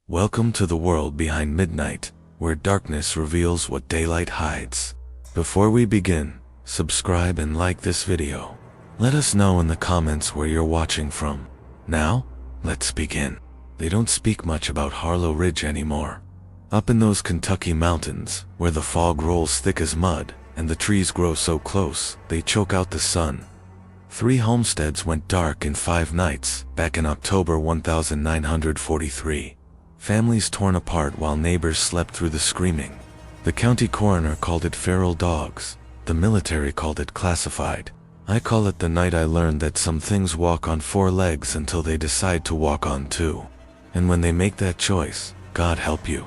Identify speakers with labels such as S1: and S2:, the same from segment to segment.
S1: Welcome to the world behind midnight, where darkness reveals what daylight hides. Before we begin, subscribe and like this video. Let us know in the comments where you're watching from. Now, let's begin. They don't speak much about Harlow Ridge anymore. Up in those Kentucky mountains, where the fog rolls thick as mud, and the trees grow so close, they choke out the sun. 3 homesteads went dark in 5 nights, back in October 1943. Families torn apart while neighbors slept through the screaming. The county coroner called it feral dogs. The military called it classified. I call it the night I learned that some things walk on 4 legs until they decide to walk on 2. And when they make that choice, God help you.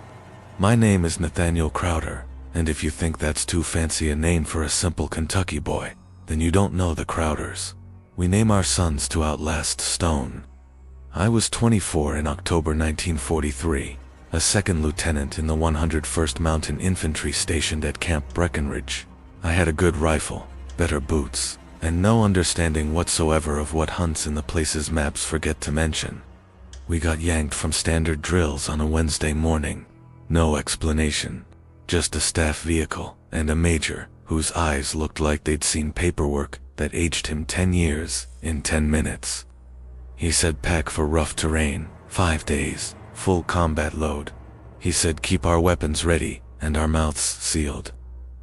S1: My name is Nathaniel Crowder, and if you think that's too fancy a name for a simple Kentucky boy, then you don't know the Crowders. We name our sons to outlast stone. I was 24 in October 1943, a second lieutenant in the 101st Mountain Infantry stationed at Camp Breckenridge. I had a good rifle, better boots, and no understanding whatsoever of what hunts in the places maps forget to mention. We got yanked from standard drills on a Wednesday morning. No explanation, just a staff vehicle and a major whose eyes looked like they'd seen paperwork that aged him 10 years in 10 minutes. He said pack for rough terrain, 5 days, full combat load. He said keep our weapons ready and our mouths sealed.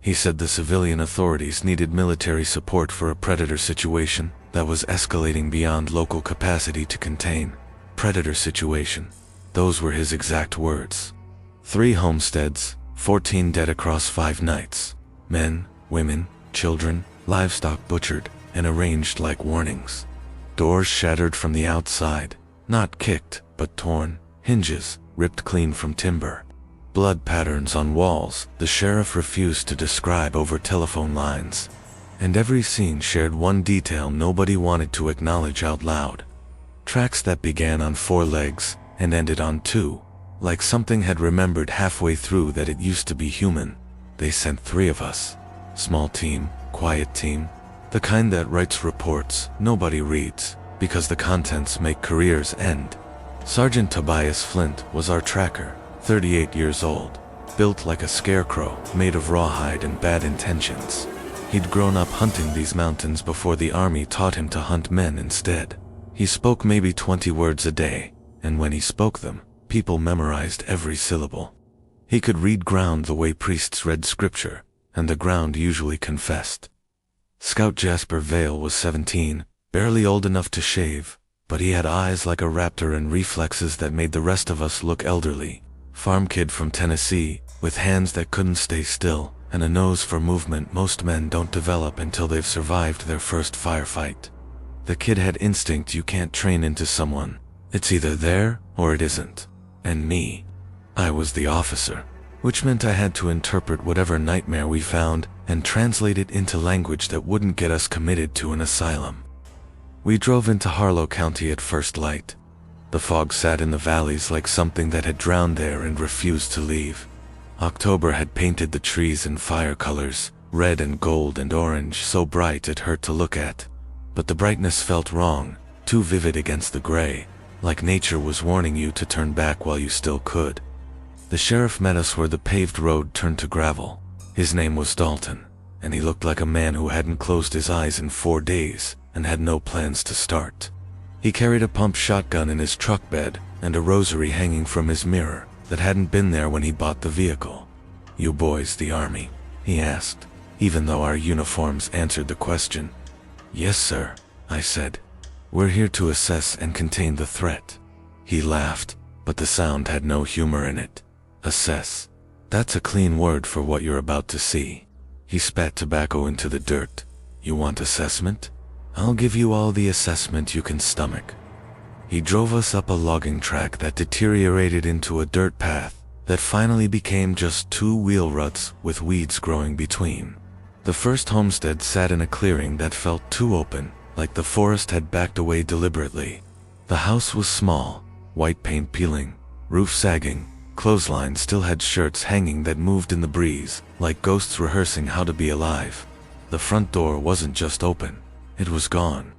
S1: He said the civilian authorities needed military support for a predator situation that was escalating beyond local capacity to contain. Predator situation. Those were his exact words. 3 homesteads, 14 dead across 5 nights. Men, women, children, livestock butchered and arranged like warnings. Doors shattered from the outside, not kicked, but torn, hinges ripped clean from timber. Blood patterns on walls the sheriff refused to describe over telephone lines. And every scene shared one detail nobody wanted to acknowledge out loud. Tracks that began on 4 legs and ended on 2, like something had remembered halfway through that it used to be human. They sent 3 of us. Small team, quiet team. The kind that writes reports nobody reads, because the contents make careers end. Sergeant Tobias Flint was our tracker, 38 years old, built like a scarecrow, made of rawhide and bad intentions. He'd grown up hunting these mountains before the army taught him to hunt men instead. He spoke maybe 20 words a day, and when he spoke them, people memorized every syllable. He could read ground the way priests read scripture, and the ground usually confessed. Scout Jasper Vale was 17, barely old enough to shave, but he had eyes like a raptor and reflexes that made the rest of us look elderly. Farm kid from Tennessee, with hands that couldn't stay still, and a nose for movement most men don't develop until they've survived their first firefight. The kid had instinct you can't train into someone. It's either there or it isn't. And me, I was the officer, which meant I had to interpret whatever nightmare we found and translate it into language that wouldn't get us committed to an asylum. We drove into Harlow County at first light. The fog sat in the valleys like something that had drowned there and refused to leave. October had painted the trees in fire colors, red and gold and orange, so bright it hurt to look at. But the brightness felt wrong, too vivid against the gray, like nature was warning you to turn back while you still could. The sheriff met us where the paved road turned to gravel. His name was Dalton, and he looked like a man who hadn't closed his eyes in 4 days and had no plans to start. He carried a pump shotgun in his truck bed and a rosary hanging from his mirror that hadn't been there when he bought the vehicle. "You boys the army?" he asked, even though our uniforms answered the question. "Yes, sir," I said. "We're here to assess and contain the threat." He laughed, but the sound had no humor in it. "Assess. That's a clean word for what you're about to see." He spat tobacco into the dirt. "You want assessment? I'll give you all the assessment you can stomach." He drove us up a logging track that deteriorated into a dirt path that finally became just 2 wheel ruts with weeds growing between. The first homestead sat in a clearing that felt too open, like the forest had backed away deliberately. The house was small, white paint peeling, roof sagging. Clothesline still had shirts hanging that moved in the breeze, like ghosts rehearsing how to be alive. The front door wasn't just open, it was gone.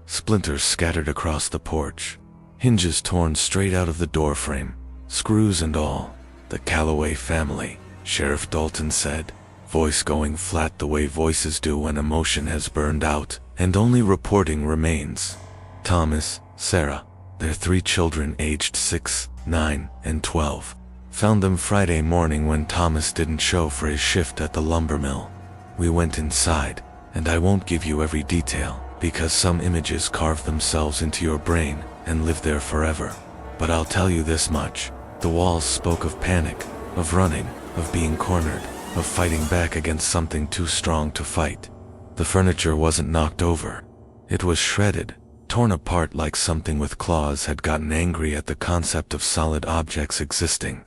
S1: Splinters scattered across the porch. Hinges torn straight out of the doorframe. Screws and all. The Calloway family, Sheriff Dalton said, voice going flat the way voices do when emotion has burned out, and only reporting remains. Thomas, Sarah, their 3 children aged 6, 9, and 12. Found them Friday morning when Thomas didn't show for his shift at the lumber mill. We went inside, and I won't give you every detail, because some images carve themselves into your brain and live there forever. But I'll tell you this much. The walls spoke of panic, of running, of being cornered, of fighting back against something too strong to fight. The furniture wasn't knocked over. It was shredded, torn apart like something with claws had gotten angry at the concept of solid objects existing.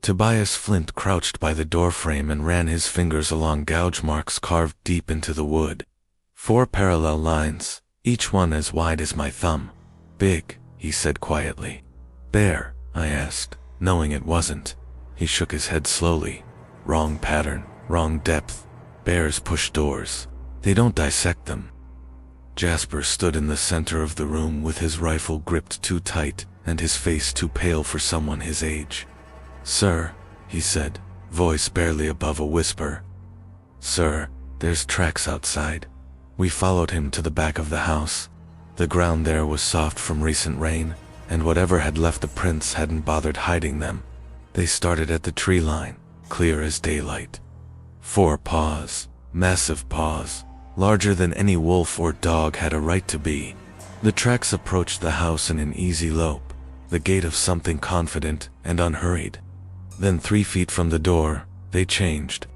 S1: Tobias Flint crouched by the doorframe and ran his fingers along gouge marks carved deep into the wood. 4 parallel lines, each one as wide as my thumb. Big, he said quietly. Bear, I asked, knowing it wasn't. He shook his head slowly. Wrong pattern, wrong depth. Bears push doors. They don't dissect them. Jasper stood in the center of the room with his rifle gripped too tight and his face too pale for someone his age. Sir, he said, voice barely above a whisper. Sir, there's tracks outside. We followed him to the back of the house. The ground there was soft from recent rain, and whatever had left the prints hadn't bothered hiding them. They started at the tree line, clear as daylight. 4 paws, massive paws, larger than any wolf or dog had a right to be. The tracks approached the house in an easy lope, the gait of something confident and unhurried. Then 3 feet from the door, they changed.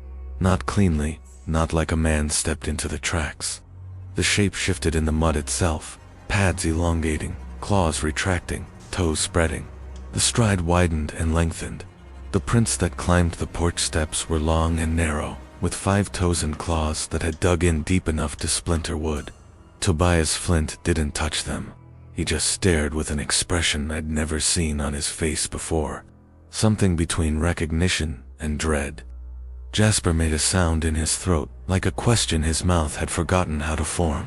S1: Not cleanly, not like a man stepped into the tracks. The shape shifted in the mud itself, pads elongating, claws retracting, toes spreading. The stride widened and lengthened. The prints that climbed the porch steps were long and narrow, with 5 toes and claws that had dug in deep enough to splinter wood. Tobias Flint didn't touch them. He just stared with an expression I'd never seen on his face before. Something between recognition and dread. Jasper made a sound in his throat, like a question his mouth had forgotten how to form.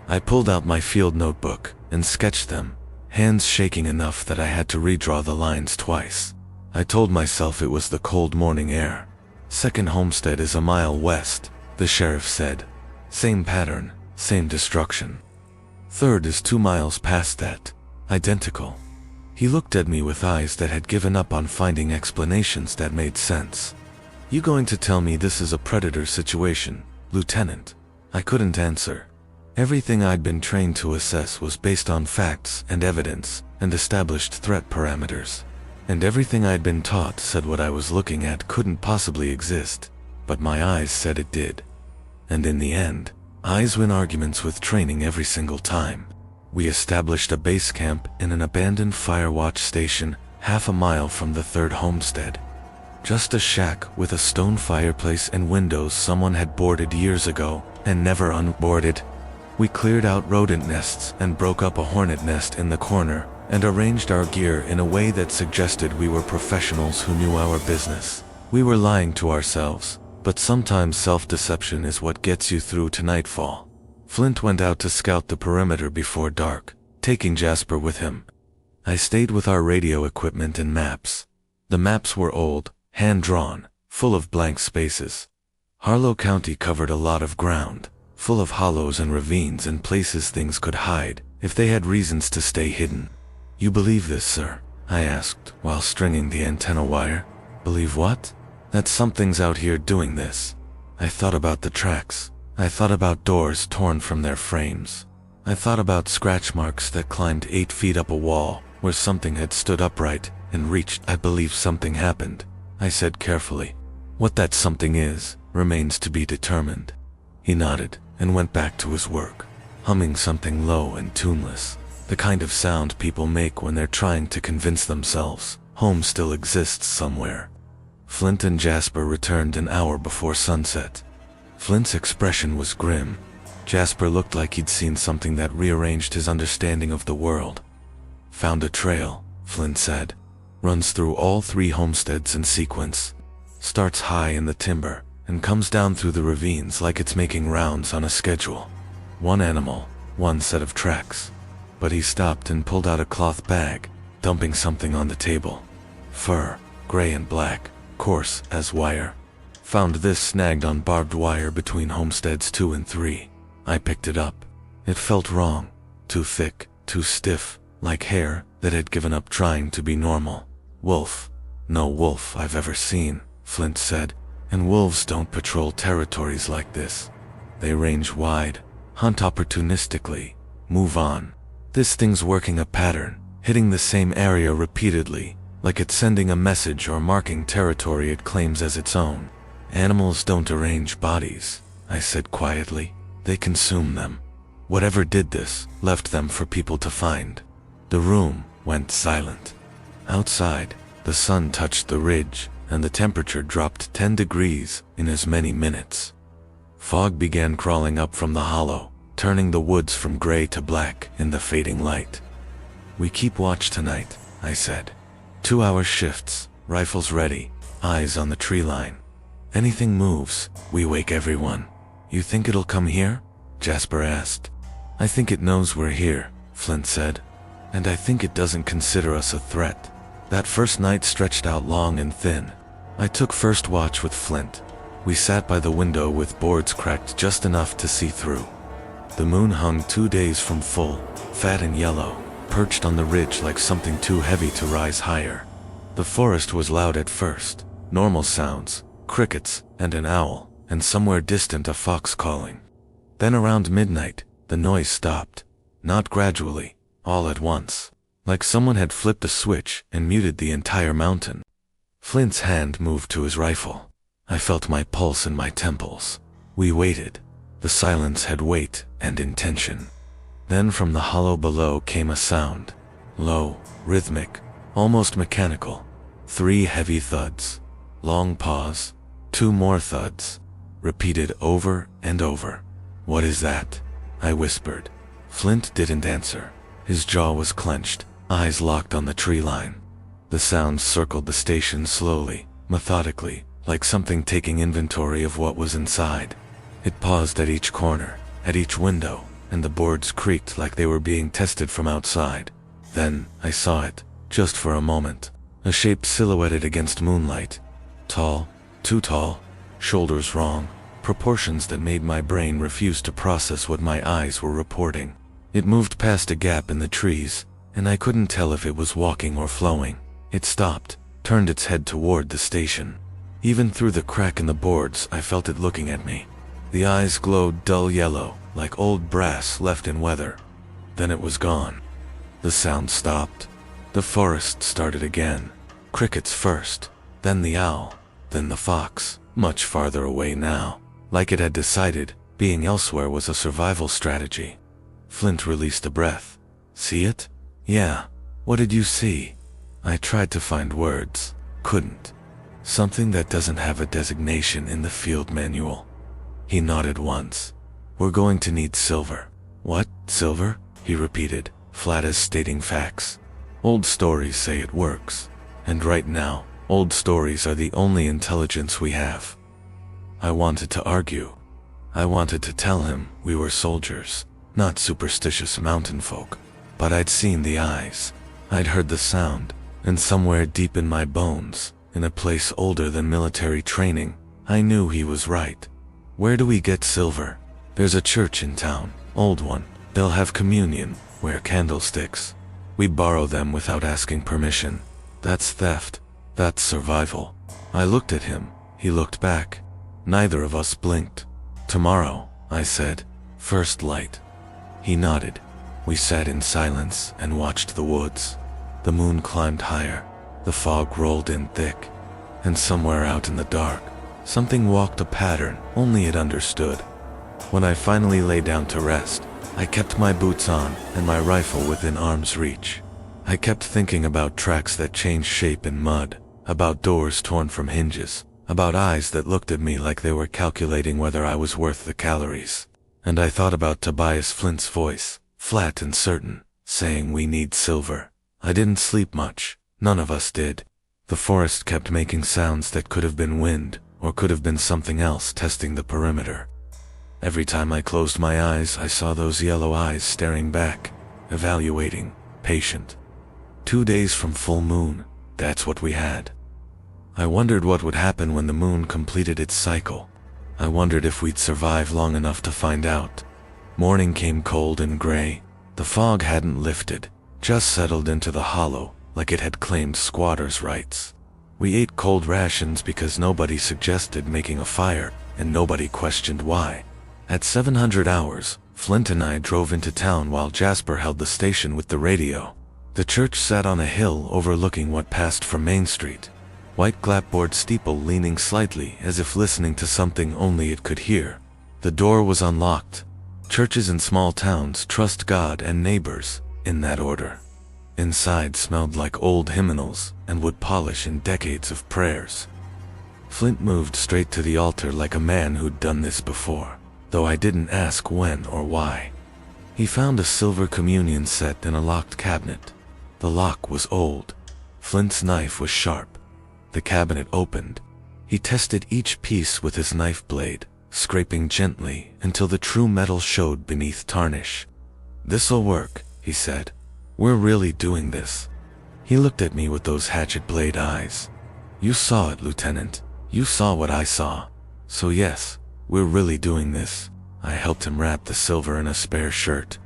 S1: I pulled out my field notebook and sketched them, hands shaking enough that I had to redraw the lines twice. I told myself it was the cold morning air. Second homestead is a mile west, the sheriff said. Same pattern, same destruction. Third is 2 miles past that. Identical. He looked at me with eyes that had given up on finding explanations that made sense. You going to tell me this is a predator situation, Lieutenant? I couldn't answer. Everything I'd been trained to assess was based on facts and evidence and established threat parameters. And everything I'd been taught said what I was looking at couldn't possibly exist, but my eyes said it did. And in the end, eyes win arguments with training every single time. We established a base camp in an abandoned firewatch station half a mile from the 3rd homestead. Just a shack with a stone fireplace and windows someone had boarded years ago and never unboarded. We cleared out rodent nests and broke up a hornet nest in the corner and arranged our gear in a way that suggested we were professionals who knew our business. We were lying to ourselves, but sometimes self-deception is what gets you through to nightfall. Flint went out to scout the perimeter before dark, taking Jasper with him. I stayed with our radio equipment and maps. The maps were old, hand-drawn, full of blank spaces. Harlow County covered a lot of ground, full of hollows and ravines and places things could hide if they had reasons to stay hidden. You believe this, sir? I asked while stringing the antenna wire. Believe what? That something's out here doing this. I thought about the tracks. I thought about doors torn from their frames. I thought about scratch marks that climbed 8 feet up a wall where something had stood upright and reached. I believe something happened, I said carefully. What that something is remains to be determined. He nodded and went back to his work, humming something low and tuneless, the kind of sound people make when they're trying to convince themselves home still exists somewhere. Flint and Jasper returned an hour before sunset. Flint's expression was grim. Jasper looked like he'd seen something that rearranged his understanding of the world. Found a trail, Flint said. Runs through all 3 homesteads in sequence. Starts high in the timber and comes down through the ravines like it's making rounds on a schedule. 1 animal, 1 set of tracks. But he stopped and pulled out a cloth bag, dumping something on the table. fur, gray and black, coarse as wire. Found this snagged on barbed wire between homesteads 2 and 3. I picked it up. It felt wrong. Too thick, too stiff, like hair that had given up trying to be normal. Wolf. No wolf I've ever seen, Flint said, and wolves don't patrol territories like this. They range wide, hunt opportunistically, move on. This thing's working a pattern, hitting the same area repeatedly, like it's sending a message or marking territory it claims as its own. Animals don't arrange bodies, I said quietly. They consume them. Whatever did this left them for people to find. The room went silent. Outside, the sun touched the ridge, and the temperature dropped 10 degrees in as many minutes. Fog began crawling up from the hollow, turning the woods from gray to black in the fading light. We keep watch tonight, I said. 2-hour shifts, rifles ready, eyes on the tree line. Anything moves, we wake everyone. You think it'll come here? Jasper asked. I think it knows we're here, Flint said. And I think it doesn't consider us a threat. That first night stretched out long and thin. I took first watch with Flint. We sat by the window with boards cracked just enough to see through. The moon hung 2 days from full, fat and yellow, perched on the ridge like something too heavy to rise higher. The forest was loud at first, normal sounds, crickets and an owl, and somewhere distant a fox calling. Then around midnight, the noise stopped, not gradually, all at once, like someone had flipped a switch and muted the entire mountain. Flint's hand moved to his rifle. I felt my pulse in my temples. We waited. The silence had weight and intention. Then from the hollow below came a sound. Low, rhythmic, almost mechanical. 3 heavy thuds. Long pause. 2 more thuds. Repeated over and over. What is that? I whispered. Flint didn't answer. His jaw was clenched, eyes locked on the tree line. The sounds circled the station slowly, methodically, like something taking inventory of what was inside. It paused at each corner, at each window, and the boards creaked like they were being tested from outside. Then I saw it, just for a moment. A shape silhouetted against moonlight. Tall, too tall, shoulders wrong, proportions that made my brain refuse to process what my eyes were reporting. It moved past a gap in the trees, and I couldn't tell if it was walking or flowing. It stopped, turned its head toward the station. Even through the crack in the boards, I felt it looking at me. The eyes glowed dull yellow, like old brass left in weather. Then it was gone. The sound stopped. The forest started again. Crickets first, then the owl, then the fox, much farther away now. Like it had decided, being elsewhere was a survival strategy. Flint released a breath. See it? Yeah. What did you see? I tried to find words. Couldn't. Something that doesn't have a designation in the field manual. He nodded once. We're going to need silver. What? Silver? He repeated, flat as stating facts. Old stories say it works. And right now, old stories are the only intelligence we have. I wanted to argue. I wanted to tell him we were soldiers, not superstitious mountain folk. But I'd seen the eyes. I'd heard the sound, and somewhere deep in my bones, in a place older than military training, I knew he was right. Where do we get silver? There's a church in town, old one. They'll have communion, wear candlesticks. We borrow them without asking permission. That's theft. That's survival. I looked at him. He looked back. Neither of us blinked. Tomorrow, I said. First light. He nodded. We sat in silence and watched the woods. The moon climbed higher. The fog rolled in thick. And somewhere out in the dark, something walked a pattern only it understood. When I finally lay down to rest, I kept my boots on and my rifle within arm's reach. I kept thinking about tracks that changed shape in mud, about doors torn from hinges, about eyes that looked at me like they were calculating whether I was worth the calories. And I thought about Tobias Flint's voice, flat and certain, saying we need silver. I didn't sleep much. None of us did. The forest kept making sounds that could have been wind, or could have been something else testing the perimeter. Every time I closed my eyes, I saw those yellow eyes staring back, evaluating, patient. 2 days from full moon, That's what we had. I wondered what would happen when the moon completed its cycle. I wondered if we'd survive long enough to find out. Morning came cold and gray. The fog hadn't lifted, just settled into the hollow, like it had claimed squatters' rights. We ate cold rations because nobody suggested making a fire, and nobody questioned why. At 700 hours, Flint and I drove into town while Jasper held the station with the radio. The church sat on a hill overlooking what passed for Main Street. White clapboard steeple leaning slightly as if listening to something only it could hear. The door was unlocked. Churches in small towns trust God and neighbors, in that order. Inside smelled like old hymnals and wood polish in decades of prayers. Flint moved straight to the altar like a man who'd done this before, though I didn't ask when or why. He found a silver communion set in a locked cabinet. The lock was old. Flint's knife was sharp. The cabinet opened. He tested each piece with his knife blade, scraping gently until the true metal showed beneath tarnish. "This'll work," he said. "We're really doing this." He looked at me with those hatchet blade eyes. "You saw it, Lieutenant. You saw what I saw. So yes, we're really doing this." I helped him wrap the silver in a spare shirt.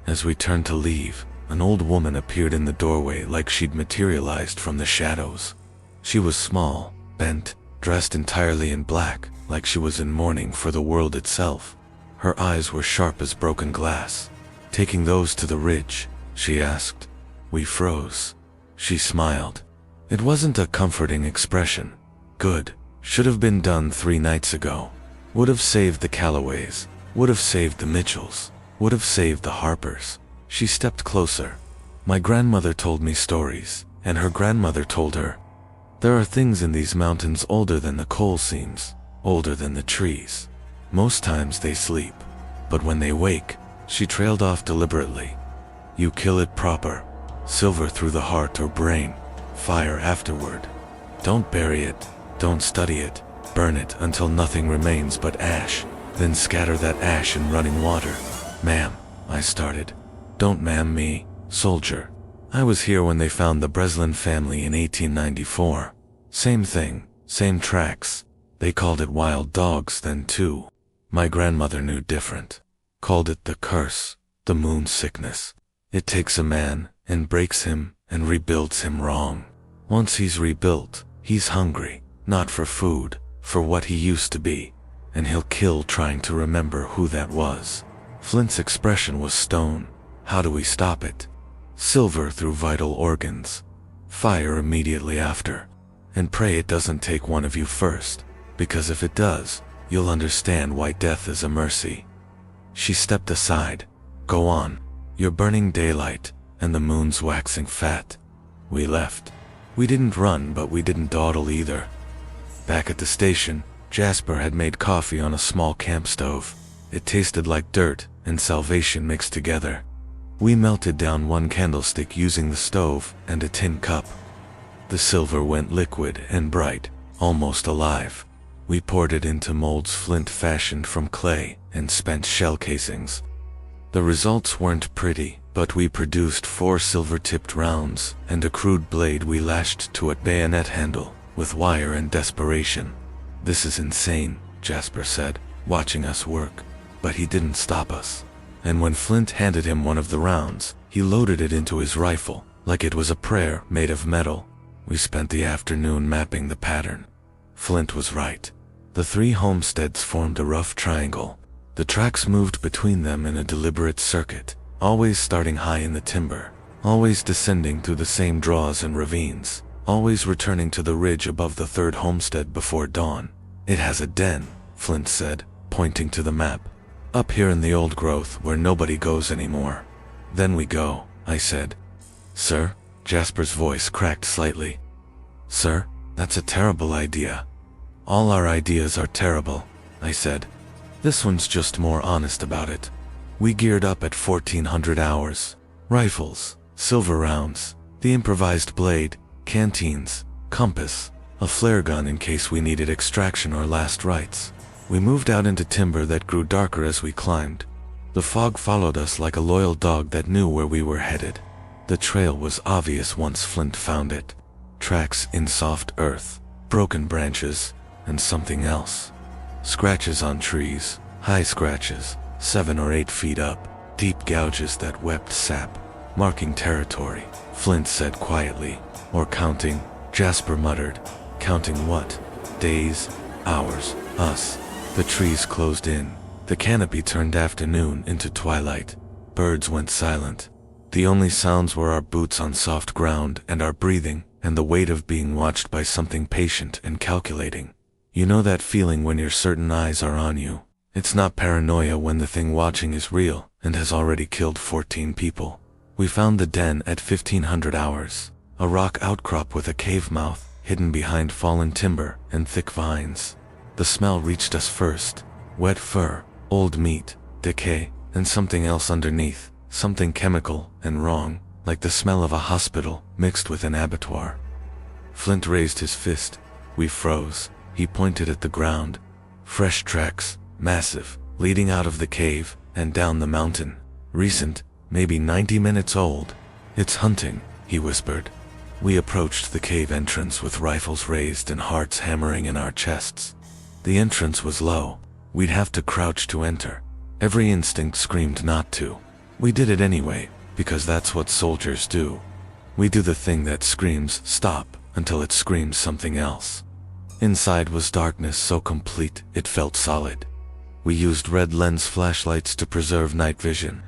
S1: As we turned to leave, an old woman appeared in the doorway like she'd materialized from the shadows. She was small, bent, dressed entirely in black, like she was in mourning for the world itself. Her eyes were sharp as broken glass. "Taking those to the ridge?" she asked. We froze. She smiled. It wasn't a comforting expression. "Good. Should have been done 3 nights ago. Would have saved the Callaways. Would have saved the Mitchells. Would have saved the Harpers." She stepped closer. "My grandmother told me stories, and her grandmother told her. There are things in these mountains older than the coal seams, older than the trees. Most times they sleep, but when they wake," she trailed off deliberately. "You kill it proper. Silver through the heart or brain. Fire afterward. Don't bury it. Don't study it. Burn it until nothing remains but ash. Then scatter that ash in running water." "Ma'am," I started. "Don't ma'am me, soldier. I was here when they found the Breslin family in 1894. Same thing, same tracks. They called it wild dogs then too. My grandmother knew different. Called it the curse, the moon sickness. It takes a man and breaks him and rebuilds him wrong. Once he's rebuilt, he's hungry, not for food, for what he used to be, and he'll kill trying to remember who that was." Flint's expression was stone. "How do we stop it?" "Silver through vital organs. Fire immediately after. And pray it doesn't take one of you first, because if it does, you'll understand why death is a mercy." She stepped aside. "Go on. You're burning daylight, and the moon's waxing fat." We left. We didn't run, but we didn't dawdle either. Back at the station, Jasper had made coffee on a small camp stove. It tasted like dirt and salvation mixed together. We melted down 1 candlestick using the stove and a tin cup. The silver went liquid and bright, almost alive. We poured it into molds Flint fashioned from clay and spent shell casings. The results weren't pretty, but we produced 4 silver-tipped rounds and a crude blade we lashed to a bayonet handle with wire and desperation. "This is insane," Jasper said, watching us work. But he didn't stop us. And when Flint handed him one of the rounds, he loaded it into his rifle, like it was a prayer made of metal. We spent the afternoon mapping the pattern. Flint was right. The 3 homesteads formed a rough triangle. The tracks moved between them in a deliberate circuit, always starting high in the timber, always descending through the same draws and ravines, always returning to the ridge above the 3rd homestead before dawn. "It has a den," Flint said, pointing to the map. "Up here in the old growth where nobody goes anymore." "Then we go," I said. "Sir?" Jasper's voice cracked slightly. "Sir, that's a terrible idea." "All our ideas are terrible," I said. "This one's just more honest about it." We geared up at 1400 hours. Rifles, silver rounds, the improvised blade, canteens, compass, a flare gun in case we needed extraction or last rites. We moved out into timber that grew darker as we climbed. The fog followed us like a loyal dog that knew where we were headed. The trail was obvious once Flint found it. tracks in soft earth, broken branches, and something else. Scratches on trees, high scratches, 7 or 8 feet up, deep gouges that wept sap, marking territory, Flint said quietly. Or counting, Jasper muttered. Counting what? Days, hours, us. The trees closed in. The canopy turned afternoon into twilight. Birds went silent. The only sounds were our boots on soft ground and our breathing, and the weight of being watched by something patient and calculating. You know that feeling when your certain eyes are on you. It's not paranoia when the thing watching is real and has already killed 14 people. We found the den at 1500 hours. A rock outcrop with a cave mouth, hidden behind fallen timber and thick vines. The smell reached us first. Wet fur, old meat, decay, and something else underneath. Something chemical and wrong, like the smell of a hospital mixed with an abattoir. Flint raised his fist. We froze. He pointed at the ground. Fresh tracks, massive, leading out of the cave and down the mountain. Recent, maybe 90 minutes old. It's hunting, he whispered. We approached the cave entrance with rifles raised and hearts hammering in our chests. The entrance was low. We'd have to crouch to enter. Every instinct screamed not to. We did it anyway, because that's what soldiers do. We do the thing that screams stop until it screams something else. Inside was darkness so complete it felt solid. We used red lens flashlights to preserve night vision.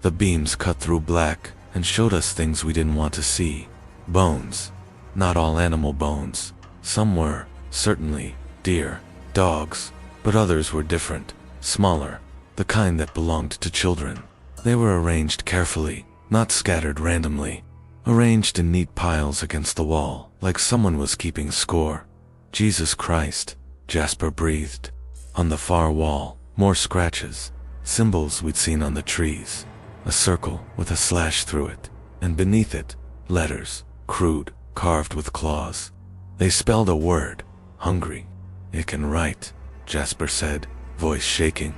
S1: The beams cut through black and showed us things we didn't want to see. Bones. Not all animal bones. Some were, certainly, deer, dogs, but others were different, smaller, the kind that belonged to children. They were arranged carefully, not scattered randomly. Arranged in neat piles against the wall, like someone was keeping score. Jesus Christ, Jasper breathed. On the far wall, more scratches, symbols we'd seen on the trees. A circle with a slash through it, and beneath it, letters, crude, carved with claws. They spelled a word, hungry. It can write, Jasper said, voice shaking.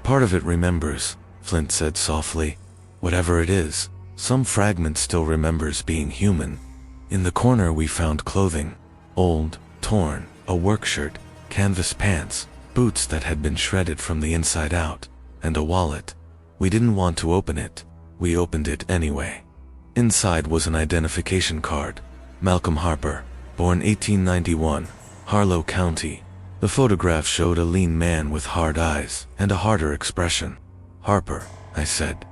S1: Part of it remembers, Flint said softly. Whatever it is, some fragment still remembers being human. In the corner we found clothing. Old, torn, a work shirt, canvas pants, boots that had been shredded from the inside out, and a wallet. We didn't want to open it. We opened it anyway. Inside was an identification card. Malcolm Harper, born 1891, Harlow County. The photograph showed a lean man with hard eyes and a harder expression. Harper, I said.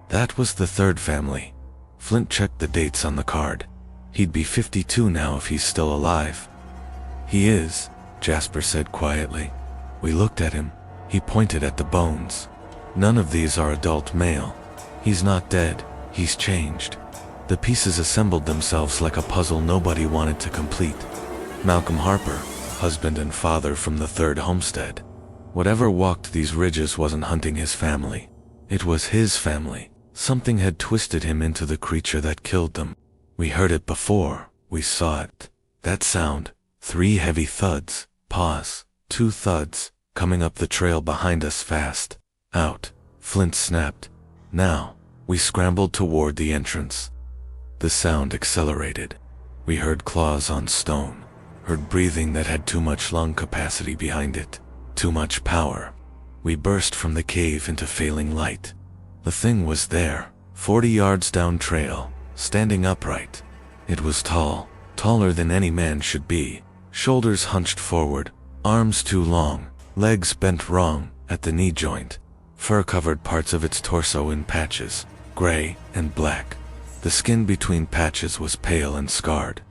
S1: That was the third family. Flint checked the dates on the card. He'd be 52 now if he's still alive. He is, Jasper said quietly. We looked at him. He pointed at the bones. None of these are adult male. He's not dead. He's changed. The pieces assembled themselves like a puzzle nobody wanted to complete. Malcolm Harper, husband and father from the third homestead. Whatever walked these ridges wasn't hunting his family. It was his family. Something had twisted him into the creature that killed them. We heard it before. We saw it. That sound. 3 heavy thuds. Pause. 2 thuds. Coming up the trail behind us fast. Out. Flint snapped. Now. We scrambled toward the entrance. The sound accelerated. We heard claws on stone. Heard breathing that had too much lung capacity behind it. Too much power. We burst from the cave into failing light. The thing was there, 40 yards down trail, standing upright. It was tall, taller than any man should be, shoulders hunched forward, arms too long, legs bent wrong at the knee joint. Fur covered parts of its torso in patches, gray and black. The skin between patches was pale and scarred.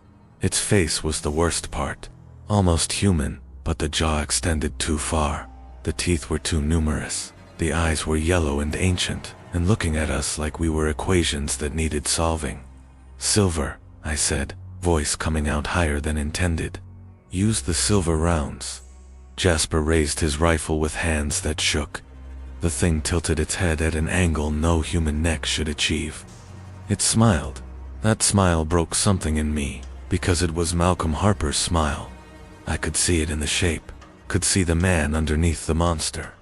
S1: Its face was the worst part. Almost human, but the jaw extended too far. The teeth were too numerous. The eyes were yellow and ancient, and looking at us like we were equations that needed solving. Silver, I said, voice coming out higher than intended. Use the silver rounds. Jasper raised his rifle with hands that shook. The thing tilted its head at an angle no human neck should achieve. It smiled. That smile broke something in me, because it was Malcolm Harper's smile. I could see it in the shape, could see the man underneath the monster.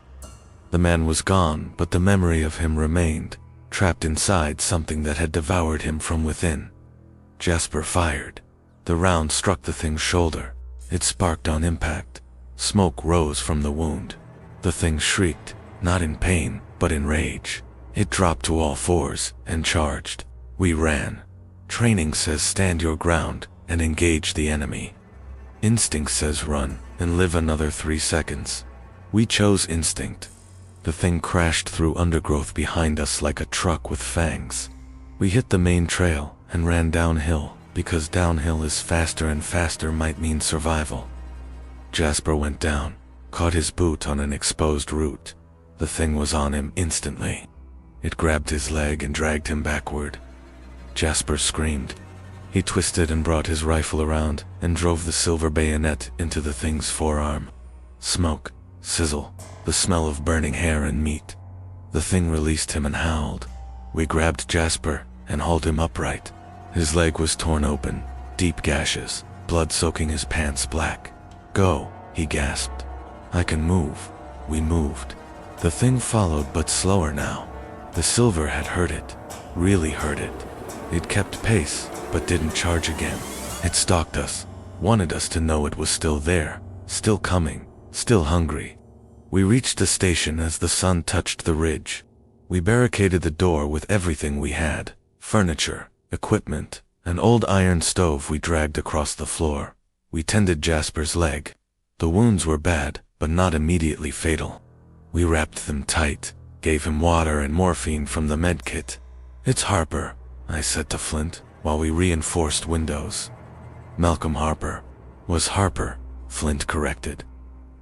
S1: The man was gone, but the memory of him remained, trapped inside something that had devoured him from within. Jasper fired. The round struck the thing's shoulder. It sparked on impact. Smoke rose from the wound. The thing shrieked, not in pain, but in rage. It dropped to all fours and charged. We ran. Training says stand your ground and engage the enemy. Instinct says run and live another 3 seconds. We chose instinct. The thing crashed through undergrowth behind us like a truck with fangs. We hit the main trail and ran downhill, because downhill is faster and faster might mean survival. Jasper went down, caught his boot on an exposed root. The thing was on him instantly. It grabbed his leg and dragged him backward. Jasper screamed. He twisted and brought his rifle around and drove the silver bayonet into the thing's forearm. Smoke, sizzle, the smell of burning hair and meat. The thing released him and howled. We grabbed Jasper and hauled him upright. His leg was torn open, deep gashes, blood soaking his pants black. Go, he gasped. I can move. We moved. The thing followed, but slower now. The silver had heard it, really heard it. It kept pace, but didn't charge again. It stalked us, wanted us to know it was still there, still coming, still hungry. We reached the station as the sun touched the ridge. We barricaded the door with everything we had, furniture, equipment, an old iron stove we dragged across the floor. We tended Jasper's leg. The wounds were bad, but not immediately fatal. We wrapped them tight, gave him water and morphine from the med kit. It's Harper, I said to Flint, while we reinforced windows. Malcolm Harper. Was Harper, Flint corrected.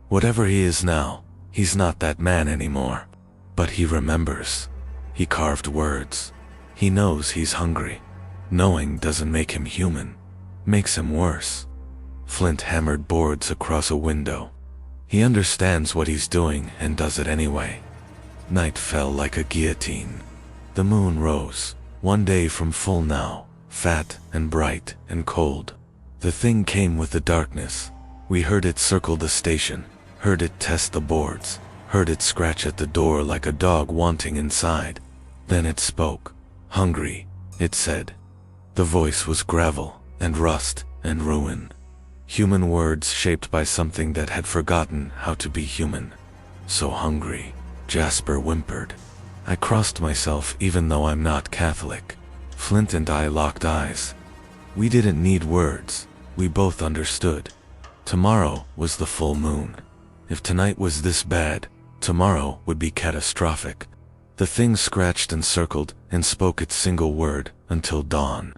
S1: Whatever he is now, he's not that man anymore. But he remembers. He carved words. He knows he's hungry. Knowing doesn't make him human. Makes him worse. Flint hammered boards across a window. He understands what he's doing and does it anyway. Night fell like a guillotine. The moon rose, one day from full now, fat and bright and cold. The thing came with the darkness. We heard it circle the station, heard it test the boards, heard it scratch at the door like a dog wanting inside. Then it spoke. Hungry, it said. The voice was gravel and rust and ruin. Human words shaped by something that had forgotten how to be human. So hungry, Jasper whimpered. I crossed myself even though I'm not Catholic. Flint and I locked eyes. We didn't need words. We both understood. Tomorrow was the full moon. If tonight was this bad, tomorrow would be catastrophic. The thing scratched and circled and spoke its single word until dawn.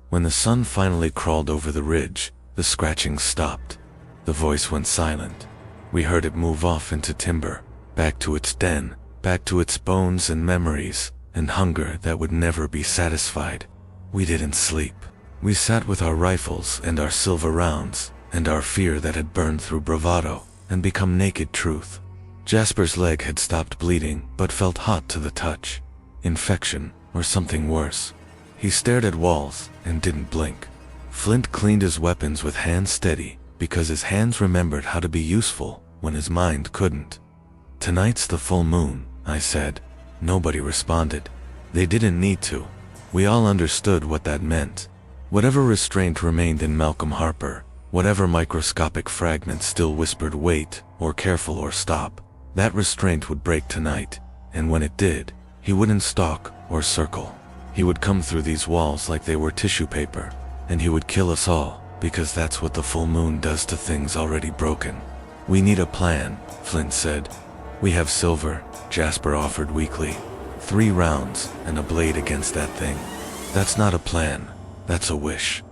S1: When the sun finally crawled over the ridge, the scratching stopped. The voice went silent. We heard it move off into timber, back to its den, back to its bones and memories, and hunger that would never be satisfied. We didn't sleep. We sat with our rifles and our silver rounds, and our fear that had burned through bravado and become naked truth. Jasper's leg had stopped bleeding, but felt hot to the touch. Infection, or something worse. He stared at walls and didn't blink. Flint cleaned his weapons with hands steady, because his hands remembered how to be useful when his mind couldn't. Tonight's the full moon, I said. Nobody responded. They didn't need to. We all understood what that meant. Whatever restraint remained in Malcolm Harper, whatever microscopic fragment still whispered wait, or careful, or stop, that restraint would break tonight, and when it did, he wouldn't stalk or circle. He would come through these walls like they were tissue paper, and he would kill us all, because that's what the full moon does to things already broken. We need a plan, Flint said. We have silver, Jasper offered weakly. 3 rounds and a blade against that thing. That's not a plan, that's a wish.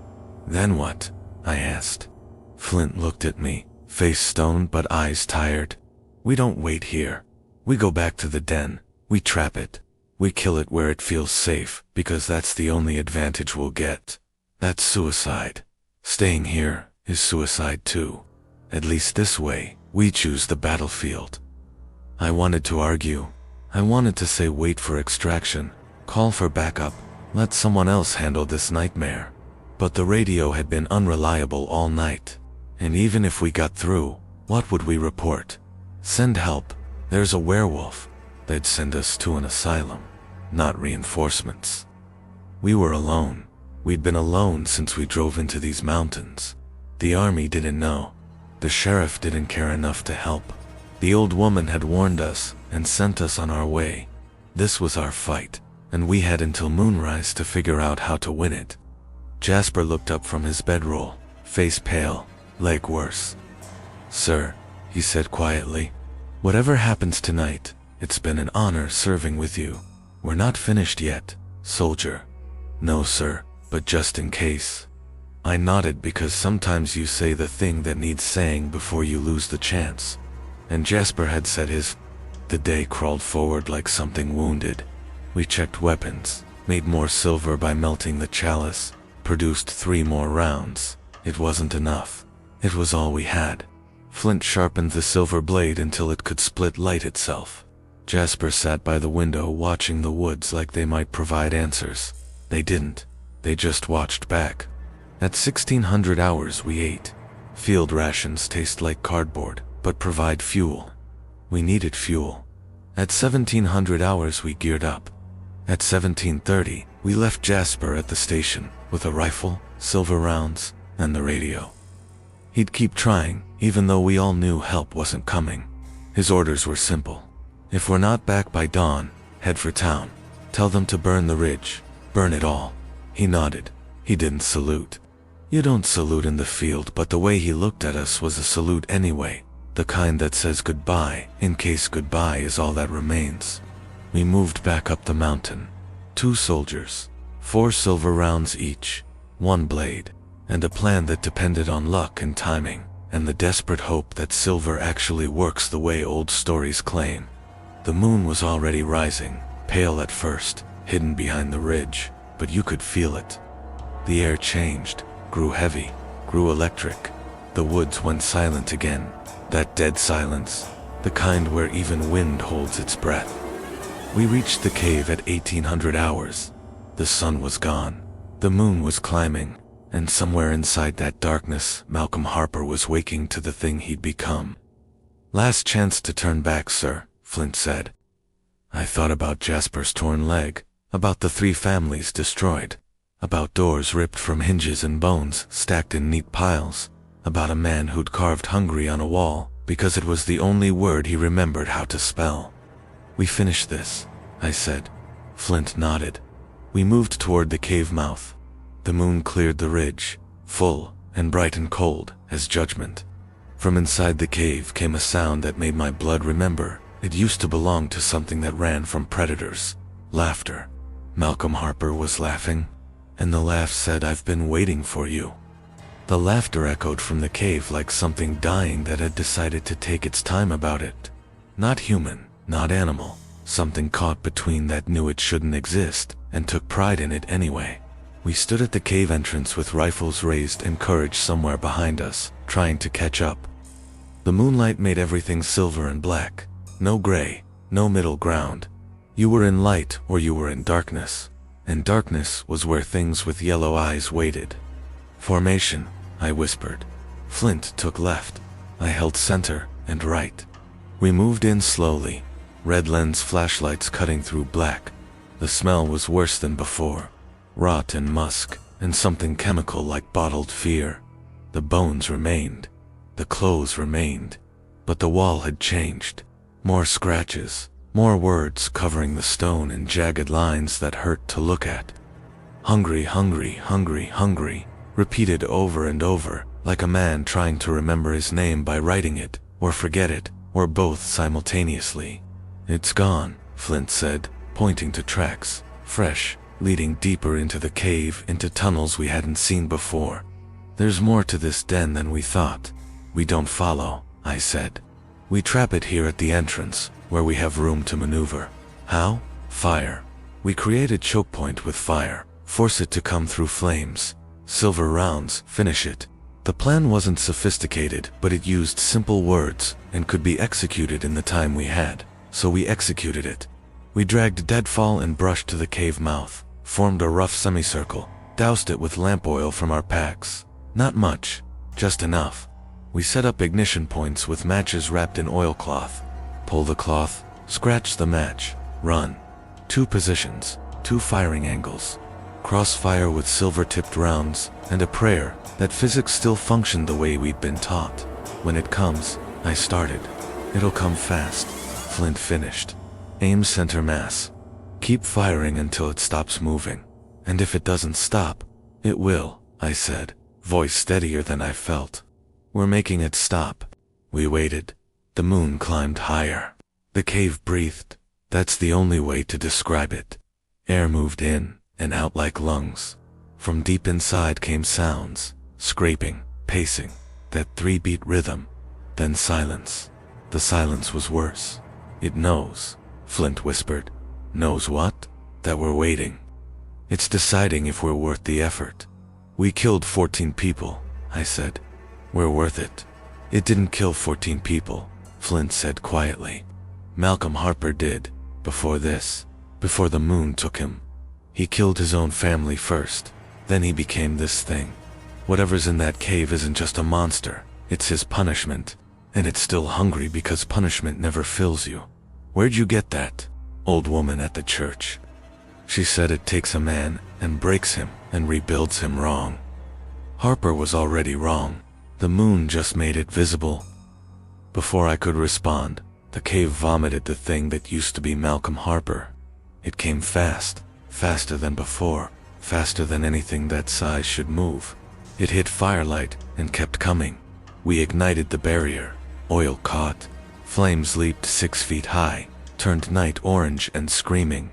S1: Then what? I asked. Flint looked at me, face stoned but eyes tired. We don't wait here. We go back to the den. We trap it. We kill it where it feels safe, because that's the only advantage we'll get. That's suicide. Staying here is suicide too. At least this way, we choose the battlefield. I wanted to argue. I wanted to say wait for extraction, call for backup, let someone else handle this nightmare. But the radio had been unreliable all night. And even if we got through, what would we report? Send help. There's a werewolf. They'd send us to an asylum, not reinforcements. We were alone. We'd been alone since we drove into these mountains. The army didn't know. The sheriff didn't care enough to help. The old woman had warned us and sent us on our way. This was our fight, and we had until moonrise to figure out how to win it. Jasper looked up from his bedroll, face pale, leg worse. "Sir," he said quietly, "whatever happens tonight, it's been an honor serving with you. We're not finished yet, soldier." "No, sir, but just in case." I nodded because sometimes you say the thing that needs saying before you lose the chance. And Jasper had said his. The day crawled forward like something wounded. We checked weapons, made more silver by melting the chalice, produced 3 more rounds. It wasn't enough. It was all we had. Flint sharpened the silver blade until it could split light itself. Jasper sat by the window watching the woods like they might provide answers. They didn't. They just watched back. At 1600 hours we ate. Field rations taste like cardboard, but provide fuel. We needed fuel. At 1700 hours we geared up. At 1730, we left Jasper at the station with a rifle, silver rounds, and the radio. He'd keep trying, even though we all knew help wasn't coming. His orders were simple. If we're not back by dawn, head for town. Tell them to burn the ridge. Burn it all. He nodded. He didn't salute. You don't salute in the field, but the way he looked at us was a salute anyway. The kind that says goodbye, in case goodbye is all that remains. We moved back up the mountain. 2 soldiers, 4 silver rounds each, 1 blade, and a plan that depended on luck and timing, and the desperate hope that silver actually works the way old stories claim. The moon was already rising, pale at first, hidden behind the ridge, but you could feel it. The air changed, grew heavy, grew electric. The woods went silent again. That dead silence, the kind where even wind holds its breath. We reached the cave at 1800 hours. The sun was gone. The moon was climbing, and somewhere inside that darkness, Malcolm Harper was waking to the thing he'd become. "Last chance to turn back, sir," Flint said. I thought about Jasper's torn leg, about the 3 families destroyed, about doors ripped from hinges and bones stacked in neat piles, about a man who'd carved hungry on a wall because it was the only word he remembered how to spell. "We finished this," I said. Flint nodded. We moved toward the cave mouth. The moon cleared the ridge, full and bright and cold as judgment. From inside the cave came a sound that made my blood remember it used to belong to something that ran from predators. Laughter. Malcolm Harper was laughing, and the laugh said, "I've been waiting for you." The laughter echoed from the cave like something dying that had decided to take its time about it. Not human, not animal, something caught between that knew it shouldn't exist and took pride in it anyway. We stood at the cave entrance with rifles raised and courage somewhere behind us, trying to catch up. The moonlight made everything silver and black. No gray, no middle ground. You were in light or you were in darkness, and darkness was where things with yellow eyes waited. "Formation," I whispered. Flint took left. I held center and right. We moved in slowly, red lens flashlights cutting through black. The smell was worse than before. Rot and musk, and something chemical like bottled fear. The bones remained. The clothes remained. But the wall had changed. More scratches, more words covering the stone in jagged lines that hurt to look at. "Hungry, hungry, hungry, hungry," repeated over and over, like a man trying to remember his name by writing it, or forget it, or both simultaneously. "It's gone," Flint said, pointing to tracks, fresh, leading deeper into the cave, into tunnels we hadn't seen before. "There's more to this den than we thought." "We don't follow," I said. "We trap it here at the entrance, where we have room to maneuver." "How?" "Fire. We create a choke point with fire, force it to come through flames. Silver rounds, finish it." The plan wasn't sophisticated, but it used simple words and could be executed in the time we had, so we executed it. We dragged deadfall and brush to the cave mouth, formed a rough semicircle, doused it with lamp oil from our packs. Not much, just enough. We set up ignition points with matches wrapped in oilcloth. Pull the cloth, scratch the match, run. 2 positions, 2 firing angles. crossfire with silver-tipped rounds, and a prayer that physics still functioned the way we'd been taught. When it comes, I started. It'll come fast, Flint finished. Aim center mass. Keep firing until it stops moving. And if it doesn't stop, it will, I said, voice steadier than I felt. We're making it stop. We waited. The moon climbed higher. The cave breathed. That's the only way to describe it. Air moved in and out like lungs. From deep inside came sounds, scraping, pacing, that 3-beat rhythm. Then silence. The silence was worse. It knows, Flint whispered. Knows what? That we're waiting. It's deciding if we're worth the effort. We killed 14 people, I said. We're worth it. It didn't kill 14 people, Flint said quietly. Malcolm Harper did, before this, before the moon took him. He killed his own family first, then he became this thing. Whatever's in that cave isn't just a monster, it's his punishment, and it's still hungry because punishment never fills you. Where'd you get that? Old woman at the church. She said it takes a man and breaks him and rebuilds him wrong. Harper was already wrong. The moon just made it visible. Before I could respond, the cave vomited the thing that used to be Malcolm Harper. It came fast, faster than before, faster than anything that size should move. It hit firelight and kept coming. We ignited the barrier. Oil caught. Flames leaped 6 feet high, turned night orange and screaming.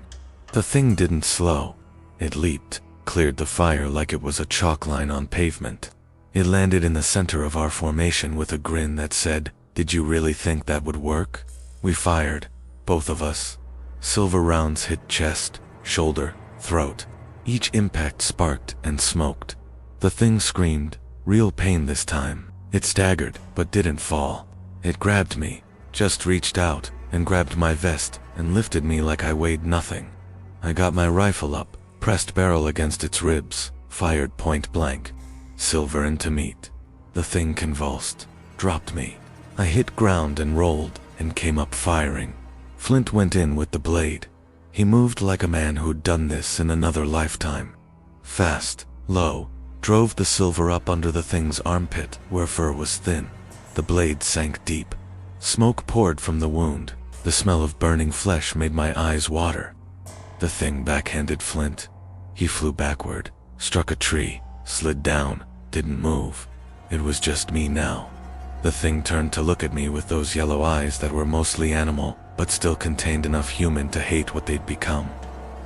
S1: The thing didn't slow. It leaped, cleared the fire like it was a chalk line on pavement. It landed in the center of our formation with a grin that said, "Did you really think that would work?" We fired, both of us. Silver rounds hit chest, shoulder, throat. Each impact sparked and smoked. The thing screamed, real pain this time. It staggered, but didn't fall. It grabbed me, just reached out, and grabbed my vest, and lifted me like I weighed nothing. I got my rifle up, pressed barrel against its ribs, fired point blank. Silver into meat. The thing convulsed, dropped me. I hit ground and rolled, and came up firing. Flint went in with the blade. He moved like a man who'd done this in another lifetime. Fast, low, drove the silver up under the thing's armpit, where fur was thin. The blade sank deep. Smoke poured from the wound. The smell of burning flesh made my eyes water. The thing backhanded Flint. He flew backward, struck a tree, slid down, didn't move. It was just me now. The thing turned to look at me with those yellow eyes that were mostly animal, but still contained enough human to hate what they'd become.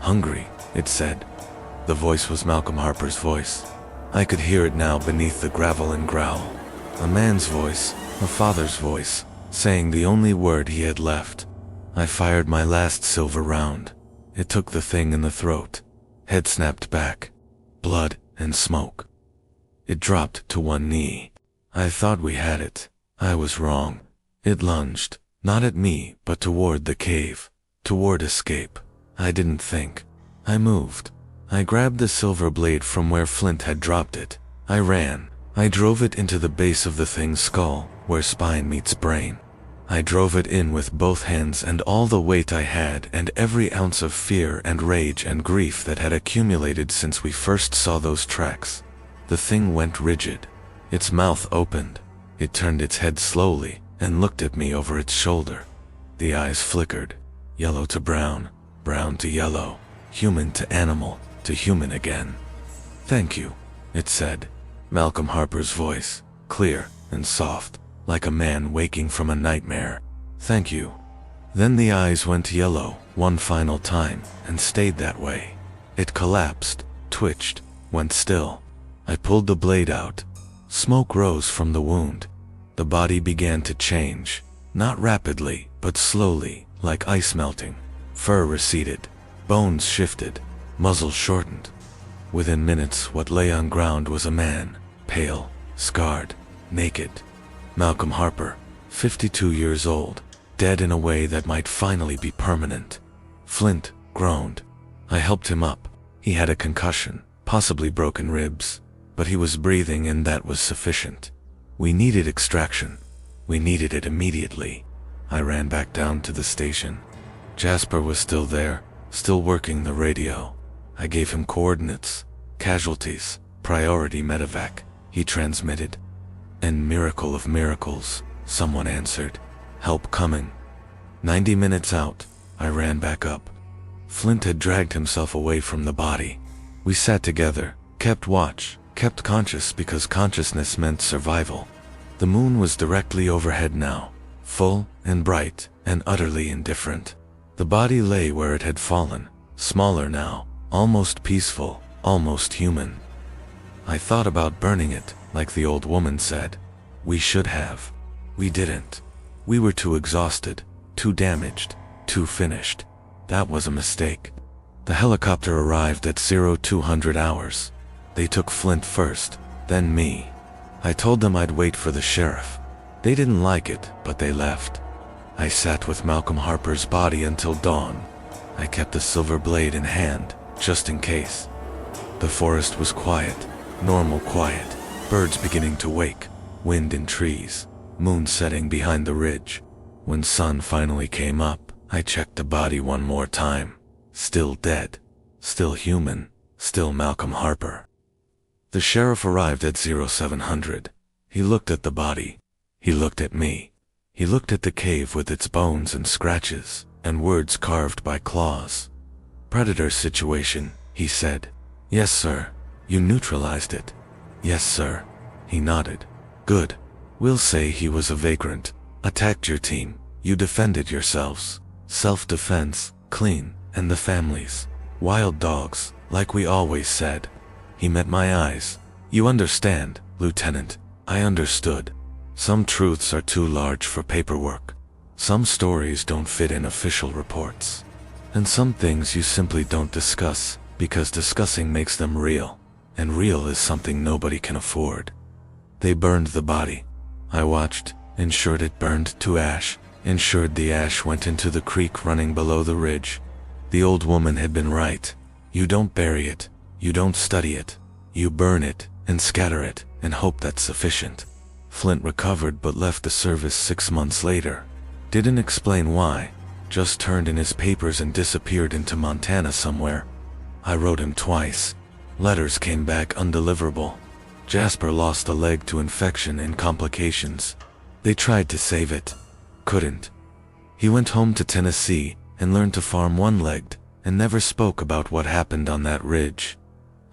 S1: Hungry, it said. The voice was Malcolm Harper's voice. I could hear it now beneath the gravel and growl. A man's voice, a father's voice, saying the only word he had left. I fired my last silver round. It took the thing in the throat. Head snapped back. Blood and smoke. It dropped to one knee. I thought we had it. I was wrong. It lunged, not at me, but toward the cave, toward escape. I didn't think. I moved. I grabbed the silver blade from where Flint had dropped it. I ran. I drove it into the base of the thing's skull, where spine meets brain. I drove it in with both hands, and all the weight I had and every ounce of fear and rage and grief that had accumulated since we first saw those tracks. The thing went rigid. Its mouth opened. It turned its head slowly and looked at me over its shoulder. The eyes flickered. Yellow to brown, brown to yellow, human to animal, to human again. "Thank you," it said. Malcolm Harper's voice, clear and soft, like a man waking from a nightmare. "Thank you." Then the eyes went yellow one final time and stayed that way. It collapsed, twitched, went still. I pulled the blade out. Smoke rose from the wound. The body began to change, not rapidly, but slowly, like ice melting. Fur receded, bones shifted, muzzle shortened. Within minutes, what lay on ground was a man, pale, scarred, naked. Malcolm Harper, 52 years old, dead in a way that might finally be permanent. Flint groaned. I helped him up. He had a concussion, possibly broken ribs, but he was breathing, and that was sufficient. We needed extraction. We needed it immediately. I ran back down to the station. Jasper was still there, still working the radio. I gave him coordinates, casualties, priority medevac, he transmitted. And miracle of miracles, someone answered. Help coming. 90 minutes out, I ran back up. Flint had dragged himself away from the body. We sat together, kept watch, kept conscious because consciousness meant survival. The moon was directly overhead now, full and bright and utterly indifferent. The body lay where it had fallen, smaller now, almost peaceful, almost human. I thought about burning it, like the old woman said. We should have. We didn't. We were too exhausted, too damaged, too finished. That was a mistake. The helicopter arrived at 0200 hours. They took Flint first, then me. I told them I'd wait for the sheriff. They didn't like it, but they left. I sat with Malcolm Harper's body until dawn. I kept the silver blade in hand, just in case. The forest was quiet, normal quiet, birds beginning to wake, wind in trees, moon setting behind the ridge. When sun finally came up, I checked the body one more time. Still dead, still human, still Malcolm Harper. The sheriff arrived at 0700. He looked at the body. He looked at me. He looked at the cave with its bones and scratches, and words carved by claws. Predator situation, he said. Yes, sir. You neutralized it. Yes, sir. He nodded. Good. We'll say he was a vagrant. Attacked your team. You defended yourselves. Self-defense, clean, and the families. Wild dogs, like we always said. He met my eyes. You understand, Lieutenant. I understood. Some truths are too large for paperwork. Some stories don't fit in official reports. And some things you simply don't discuss, because discussing makes them real. And real is something nobody can afford. They burned the body. I watched, ensured it burned to ash, ensured the ash went into the creek running below the ridge. The old woman had been right. You don't bury it. You don't study it. You burn it, and scatter it, and hope that's sufficient. Flint recovered but left the service 6 months later. Didn't explain why. Just turned in his papers and disappeared into Montana somewhere. I wrote him twice. Letters came back undeliverable. Jasper lost a leg to infection and complications. They tried to save it. Couldn't. He went home to Tennessee and learned to farm one-legged and never spoke about what happened on that ridge.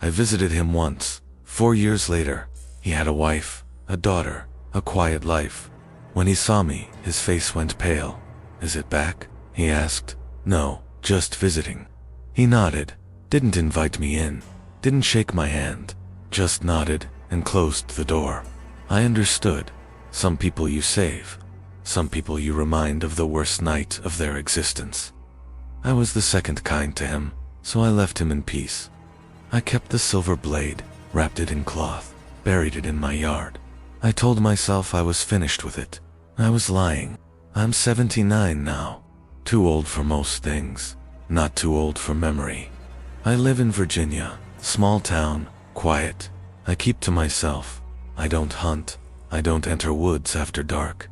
S1: I visited him once. 4 years later, he had a wife, a daughter, a quiet life. When he saw me, his face went pale. Is it back? He asked. No, just visiting. He nodded, didn't invite me in, didn't shake my hand, just nodded and closed the door. I understood. Some people you save. Some people you remind of the worst night of their existence. I was the second kind to him, so I left him in peace. I kept the silver blade, wrapped it in cloth, buried it in my yard. I told myself I was finished with it. I was lying. I'm 79 now. Too old for most things. Not too old for memory. I live in Virginia, small town, quiet. I keep to myself. I don't hunt. I don't enter woods after dark.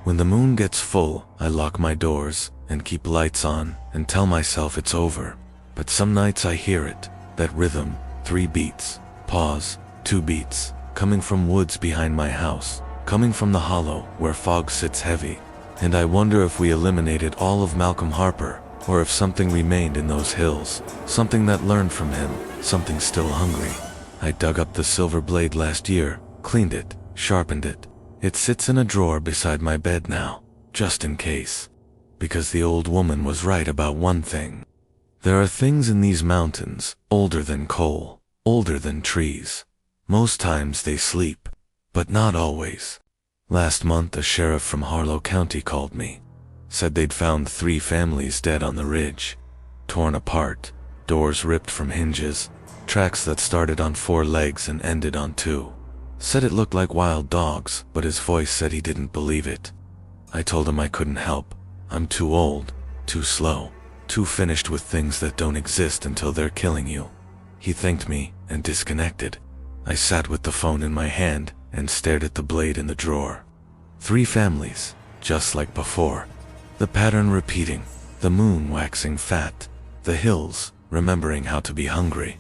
S1: When the moon gets full, I lock my doors and keep lights on and tell myself it's over. But some nights I hear it, that rhythm, 3 beats, pause, 2 beats, coming from woods behind my house, coming from the hollow where fog sits heavy. And I wonder if we eliminated all of Malcolm Harper, or if something remained in those hills, something that learned from him, something still hungry. I dug up the silver blade last year, cleaned it, sharpened it. It sits in a drawer beside my bed now, just in case. Because the old woman was right about one thing. There are things in these mountains, older than coal, older than trees. Most times they sleep, but not always. Last month a sheriff from Harlow County called me. Said they'd found 3 families dead on the ridge. Torn apart, doors ripped from hinges, tracks that started on 4 legs and ended on 2. Said it looked like wild dogs, but his voice said he didn't believe it. I told him I couldn't help. I'm too old, too slow, too finished with things that don't exist until they're killing you. He thanked me and disconnected. I sat with the phone in my hand and stared at the blade in the drawer. 3 families, just like before. The pattern repeating, the moon waxing fat, the hills, remembering how to be hungry.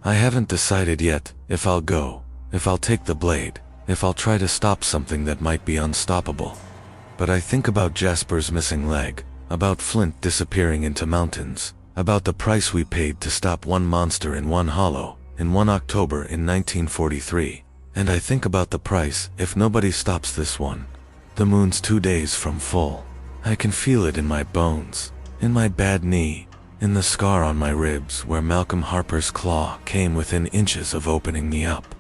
S1: I haven't decided yet if I'll go, if I'll take the blade, if I'll try to stop something that might be unstoppable. But I think about Jasper's missing leg, about Flint disappearing into mountains, about the price we paid to stop one monster in one hollow, in one October in 1943, and I think about the price if nobody stops this one. The moon's 2 days from full. I can feel it in my bones, in my bad knee, in the scar on my ribs where Malcolm Harper's claw came within inches of opening me up.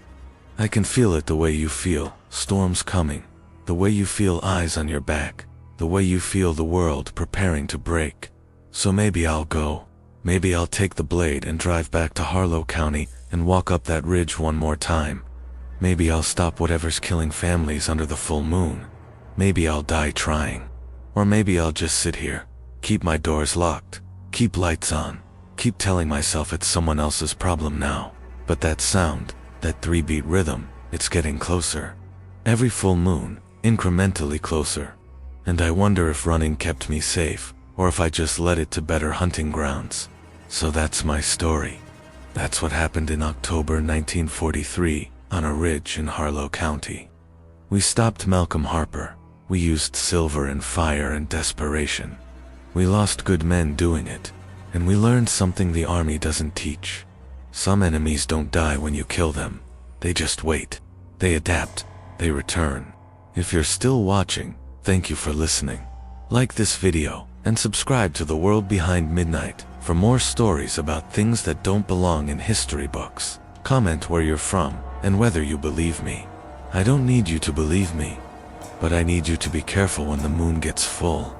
S1: I can feel it the way you feel storms coming, the way you feel eyes on your back, the way you feel the world preparing to break. So maybe I'll go. Maybe I'll take the blade and drive back to Harlow County and walk up that ridge one more time. Maybe I'll stop whatever's killing families under the full moon. Maybe I'll die trying. Or maybe I'll just sit here, keep my doors locked, keep lights on, keep telling myself it's someone else's problem now. But that sound, that 3-beat rhythm, it's getting closer. Every full moon, incrementally closer. And I wonder if running kept me safe, or if I just led it to better hunting grounds. So that's my story. That's what happened in October 1943 on a ridge in Harlow County. We stopped Malcolm Harper. We used silver and fire and desperation. We lost good men doing it, and we learned something the army doesn't teach. Some enemies don't die when you kill them. They just wait. They adapt. They return. If you're still watching, thank you for listening. Like this video, and subscribe to The World Behind Midnight for more stories about things that don't belong in history books. Comment where you're from, and whether you believe me. I don't need you to believe me, but I need you to be careful when the moon gets full.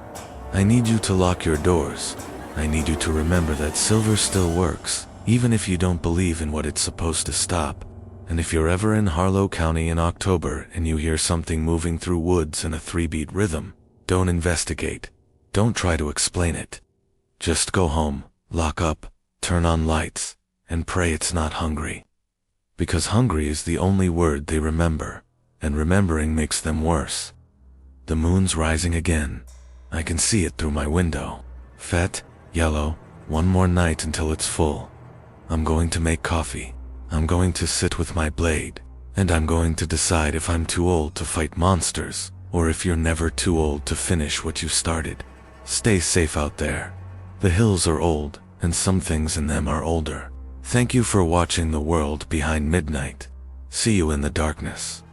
S1: I need you to lock your doors. I need you to remember that silver still works, even if you don't believe in what it's supposed to stop. And if you're ever in Harlow County in October and you hear something moving through woods in a 3-beat rhythm, don't investigate. Don't try to explain it. Just go home, lock up, turn on lights, and pray it's not hungry. Because hungry is the only word they remember, and remembering makes them worse. The moon's rising again. I can see it through my window. Fat, yellow, one more night until it's full. I'm going to make coffee. I'm going to sit with my blade, and I'm going to decide if I'm too old to fight monsters, or if you're never too old to finish what you started. Stay safe out there. The hills are old, and some things in them are older. Thank you for watching The World Behind Midnight. See you in the darkness.